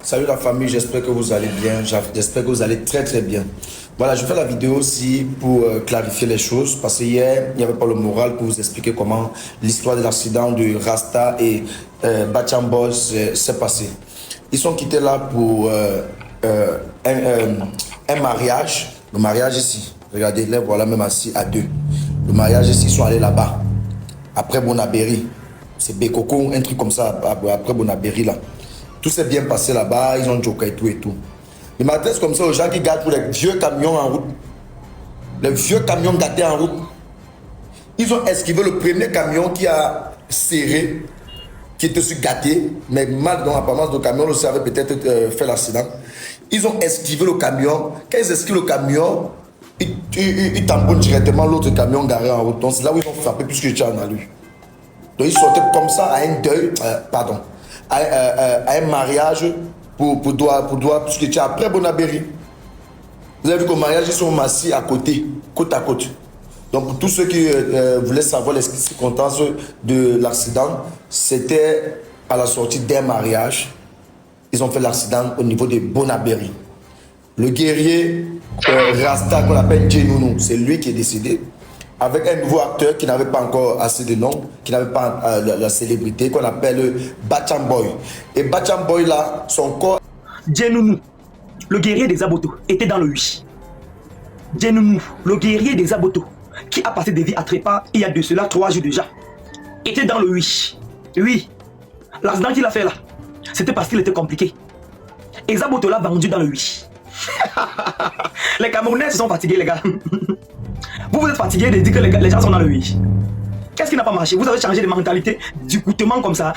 Salut la famille, j'espère que vous allez bien, j'espère que vous allez très très bien. Voilà, je fais la vidéo aussi pour clarifier les choses parce qu'hier, il n'y avait pas le moral pour vous expliquer comment l'histoire de l'accident de Rasta et Bacham Boys s'est passée. Ils sont quittés là pour un mariage, le mariage ici. Regardez, les voilà même assis à deux. Le mariage ici, ils sont allés là-bas, après Bonabéry. C'est Bekoko, un truc comme ça, après Bonabéry là. Tout s'est bien passé là-bas, ils ont joké et tout et tout. Je m'adresse comme ça aux gens qui gardent pour les vieux camions en route. Les vieux camions gâtés en route. Ils ont esquivé le premier camion qui a serré, qui était sur gâté, mais mal dans l'apparence du camion, le savait peut-être fait l'accident. Ils ont esquivé le camion. Quand ils esquivent le camion, ils tamponnent directement l'autre camion garé en route. Donc c'est là où ils ont frappé puisque tu en as lu. Donc ils sortaient comme ça à un deuil, à un mariage pour puisque tu es après Bonabéry. Vous avez vu qu'au mariage, ils sont assis à côté, côte à côte. Donc pour tous ceux qui voulaient savoir les circonstances de l'accident, c'était à la sortie d'un mariage. Ils ont fait l'accident au niveau de Bonabéry. Le guerrier Rasta qu'on appelle Djenounou, c'est lui qui est décédé. Avec un nouveau acteur qui n'avait pas encore assez de nom, qui n'avait pas la célébrité, qu'on appelle Bacham Boy. Et Bacham Boy là, son corps... Djenounou, le guerrier des Aboto, était dans le 8. Djenounou, le guerrier des Aboto, qui a passé des vies à trépas il y a de cela 3 jours déjà, était dans le 8. Oui, l'accident qu'il a fait là, c'était parce qu'il était compliqué. Et Zaboto l'a vendu dans le 8. Les Camerounais se sont fatigués, les gars. Vous êtes fatigués de dire que les gens sont dans le 8. Qu'est-ce qui n'a pas marché? Vous avez changé de mentalité du goûtement comme ça.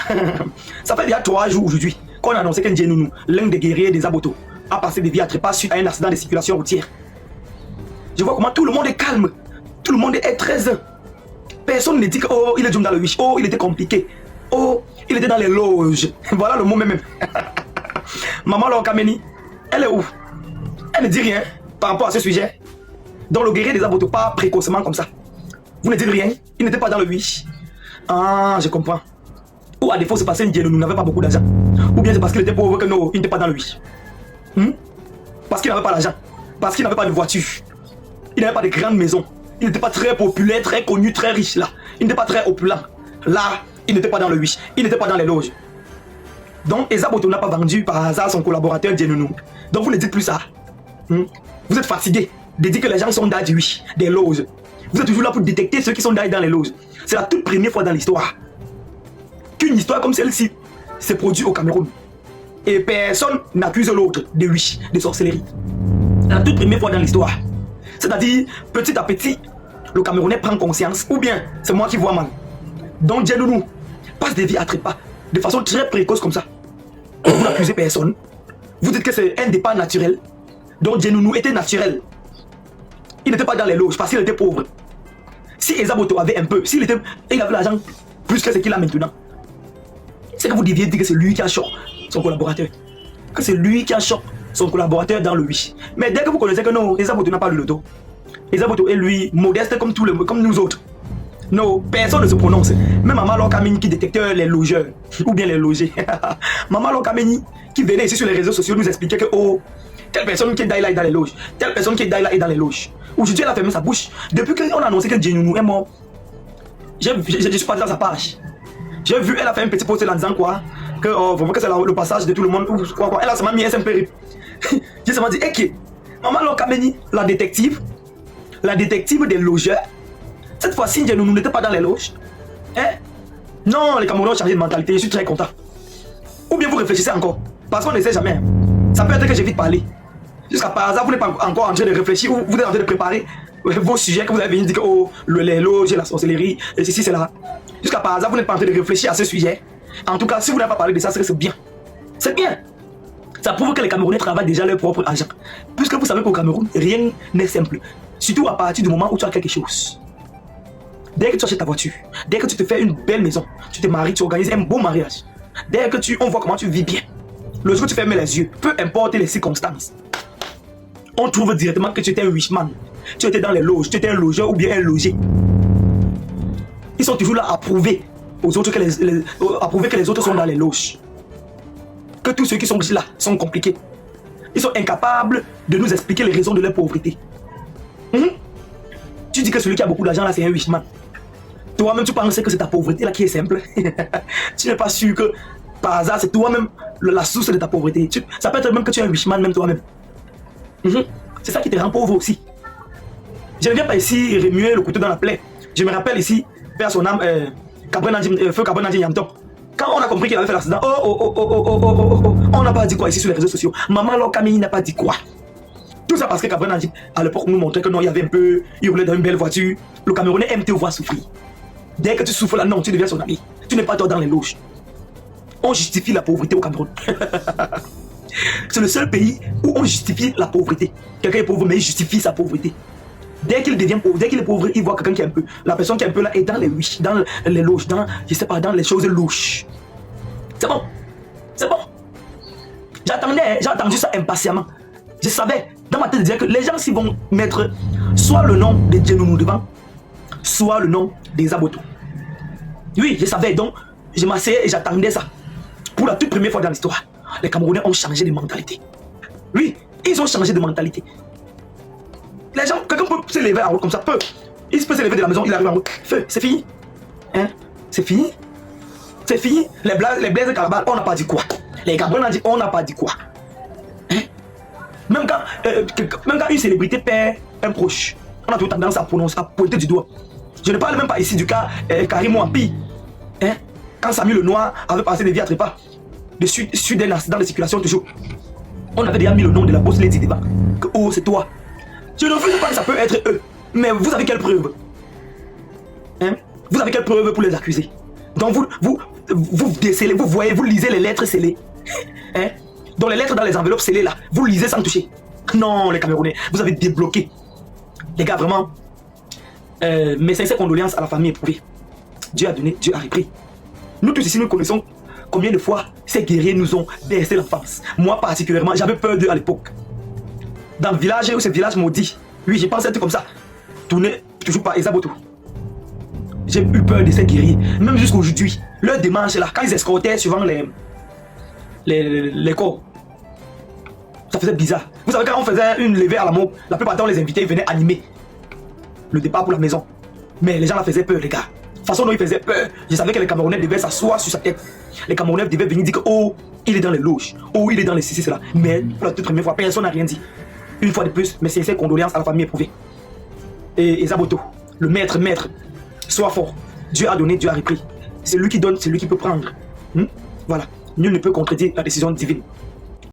Ça fait déjà 3 jours aujourd'hui qu'on a annoncé qu'un Djenounou, l'un des guerriers des Aboto, a passé des vies à trépas suite à un accident de circulation routière. Je vois comment tout le monde est calme. Tout le monde est très zen. Personne ne dit que oh, il est dans le 8. Oh, il était compliqué. Oh, il était dans les loges. Voilà le mot même. Maman Lokameni, elle est où? Elle ne dit rien par rapport à ce sujet. Donc le guerrier des Aboto pas précocement comme ça. Vous ne dites rien, il n'était pas dans le 8. Ah, je comprends. Ou à défaut, c'est parce qu'un Djenounou n'avait pas beaucoup d'argent. Ou bien c'est parce qu'il était pauvre que non, il n'était pas dans le 8. Parce qu'il n'avait pas d'argent. Parce qu'il n'avait pas de voiture. Il n'avait pas de grande maison. Il n'était pas très populaire, très connu, très riche là. Il n'était pas très opulent. Là, il n'était pas dans le 8. Il n'était pas dans les loges. Donc, Ezaboto n'a pas vendu par hasard son collaborateur Djenounou. Donc, vous ne dites plus ça. Vous êtes fatigué de dire que les gens sont dans du 8, des loges. Vous êtes toujours là pour détecter ceux qui sont dans les loges. C'est la toute première fois dans l'histoire qu'une histoire comme celle-ci s'est produite au Cameroun. Et personne n'accuse l'autre de 8, de sorcellerie. La toute première fois dans l'histoire. C'est-à-dire, petit à petit, le Camerounais prend conscience, ou bien c'est moi qui vois mal. Donc Djenounou passe des vies à trépas de façon très précoce comme ça. Vous n'accusez personne. Vous dites que c'est un départ naturel. Donc Djenounou était naturel. Il n'était pas dans les loges parce qu'il était pauvre. Si Ezaboto avait un peu, il avait l'argent plus que ce qu'il a maintenant, c'est que vous deviez dire que c'est lui qui a choqué son collaborateur. Que c'est lui qui a choqué son collaborateur dans le 8. Mais dès que vous connaissez que non, Ezaboto n'a pas le loto. Ezaboto est lui modeste comme nous autres. Non, personne ne se prononce. Même Maman Lokameni qui détectait les logeurs ou bien les logés. Maman Lokameni qui venait ici sur les réseaux sociaux nous expliquait que oh, telle personne qui est là est dans les loges. Telle personne qui est là est dans les loges. Aujourd'hui, elle a fermé sa bouche. Depuis qu'on a annoncé que Djenounou est mort, je suis pas dans sa page. J'ai vu, elle a fait un petit post en disant quoi? Que vraiment que c'est le passage de tout le monde. Quoi. Elle a seulement mis un peu. J'ai seulement dit, ok, Maman Lokameni, la détective des logeurs. Cette fois-ci, Djenounou n'était pas dans les loges. Hein? Non, les Camerounais ont changé de mentalité. Je suis très content. Ou bien vous réfléchissez encore. Parce qu'on ne sait jamais. Ça peut être que j'ai vite parlé. Jusqu'à par hasard, vous n'êtes pas encore en train de réfléchir, vous êtes en train de préparer vos sujets que vous avez dit que oh, les loges, la sorcellerie, et ceci, c'est là. Jusqu'à par hasard, vous n'êtes pas en train de réfléchir à ce sujet. En tout cas, si vous n'avez pas parlé de ça, c'est bien. C'est bien. Ça prouve que les Camerounais travaillent déjà leur propre argent. Puisque vous savez qu'au Cameroun, rien n'est simple. Surtout à partir du moment où tu as quelque chose. Dès que tu achètes ta voiture, dès que tu te fais une belle maison, tu te maries, tu organises un beau mariage. Dès que on voit comment tu vis bien. Le jour où tu fermes les yeux, peu importe les circonstances, on trouve directement que tu étais un wishman. Tu étais dans les loges, tu étais un logeur ou bien un logé. Ils sont toujours là à prouver aux autres que les autres sont dans les loges. Que que tous ceux qui sont là sont compliqués. Ils sont incapables de nous expliquer les raisons de leur pauvreté. Tu dis que celui qui a beaucoup d'argent là, c'est un rich man. Toi-même, tu penses que c'est ta pauvreté là qui est simple. Tu n'es pas sûr que par hasard, c'est toi-même la source de ta pauvreté. Ça peut être même que tu es un rich man, même toi-même. C'est ça qui te rend pauvre aussi. Je ne viens pas ici remuer le couteau dans la plaie. Je me rappelle ici, père son âme, feu Cabron Nadi Yamton. Quand on a compris qu'il avait fait l'accident, on n'a pas dit quoi ici sur les réseaux sociaux. Maman Camille n'a pas dit quoi. Tout ça parce que Cabron Nadi, à l'époque, nous montrait que non, il y avait un peu, il roulait dans une belle voiture. Le Camerounais aime te voir souffrir. Dès que tu souffres là, non, tu deviens son ami. Tu n'es pas toi dans les loges. On justifie la pauvreté au Cameroun. C'est le seul pays où on justifie la pauvreté. Quelqu'un est pauvre, mais il justifie sa pauvreté. Dès qu'il devient pauvre, dès qu'il est pauvre, il voit quelqu'un qui est un peu. La personne qui est un peu là est dans les riches, dans les loges, dans, je sais pas, dans les choses louches. C'est bon. C'est bon. J'ai attendu ça impatiemment. Je savais, dans ma tête, de dire que les gens s'y vont mettre soit le nom de Djenounou devant, soit le nom des Aboto. Oui, je savais, donc je m'asseyais et j'attendais ça. Pour la toute première fois dans l'histoire, les Camerounais ont changé de mentalité. Oui, ils ont changé de mentalité. Les gens, quelqu'un peut se lever en route comme ça, peut. Il peut se lever de la maison, il arrive en route. Feu, c'est fini. Hein? C'est fini. C'est fini. Les Blaise Carbal, on n'a pas dit quoi. Les Camerounais ont dit, on n'a pas dit quoi. Hein? Même quand une célébrité perd un proche, on a tout tendance à prononcer, à pointer du doigt. Je ne parle même pas ici du cas Karim Ouampi. Hein? Quand Samuel Lenoir avait passé des vies à trépas, dessus d'un accident de circulation toujours, on avait déjà mis le nom de la boss Lady devant. Que oh, c'est toi. Je ne veux pas que ça peut être eux. Mais vous avez quelle preuve? Hein? Vous avez quelle preuve pour les accuser? Donc vous décelez, vous voyez, vous lisez les lettres scellées. Hein? Donc les lettres dans les enveloppes scellées là, vous lisez sans toucher. Non, les Camerounais, vous avez débloqué. Les gars, vraiment, mes sincères condoléances à la famille éprouvée. Dieu a donné, Dieu a repris. Nous tous ici, nous connaissons combien de fois ces guerriers nous ont bercé l'enfance. Moi particulièrement, j'avais peur d'eux à l'époque. Dans le village, où ce village maudit, oui, je pense être comme ça. Tourné toujours par Esaboto. J'ai eu peur de ces guerriers. Même jusqu'aujourd'hui, leur démarche là, quand ils escortaient suivant les corps, ça faisait bizarre. Vous savez, quand on faisait une levée à la mort, la plupart du temps, les invités venaient animer le départ pour la maison. Mais les gens la faisaient peur, les gars. De toute façon, dont ils faisaient peur, je savais que les Camerounais devaient s'asseoir sur sa tête. Les Camerounais devaient venir dire que, oh, il est dans les loges. Oh, il est dans les ceci, cela. Mais pour la toute première fois, personne n'a rien dit. Une fois de plus, mes sincères condoléances à la famille éprouvée. Et Zaboto, le maître, sois fort. Dieu a donné, Dieu a repris. C'est lui qui donne, c'est lui qui peut prendre. Voilà. Nul ne peut contredire la décision divine.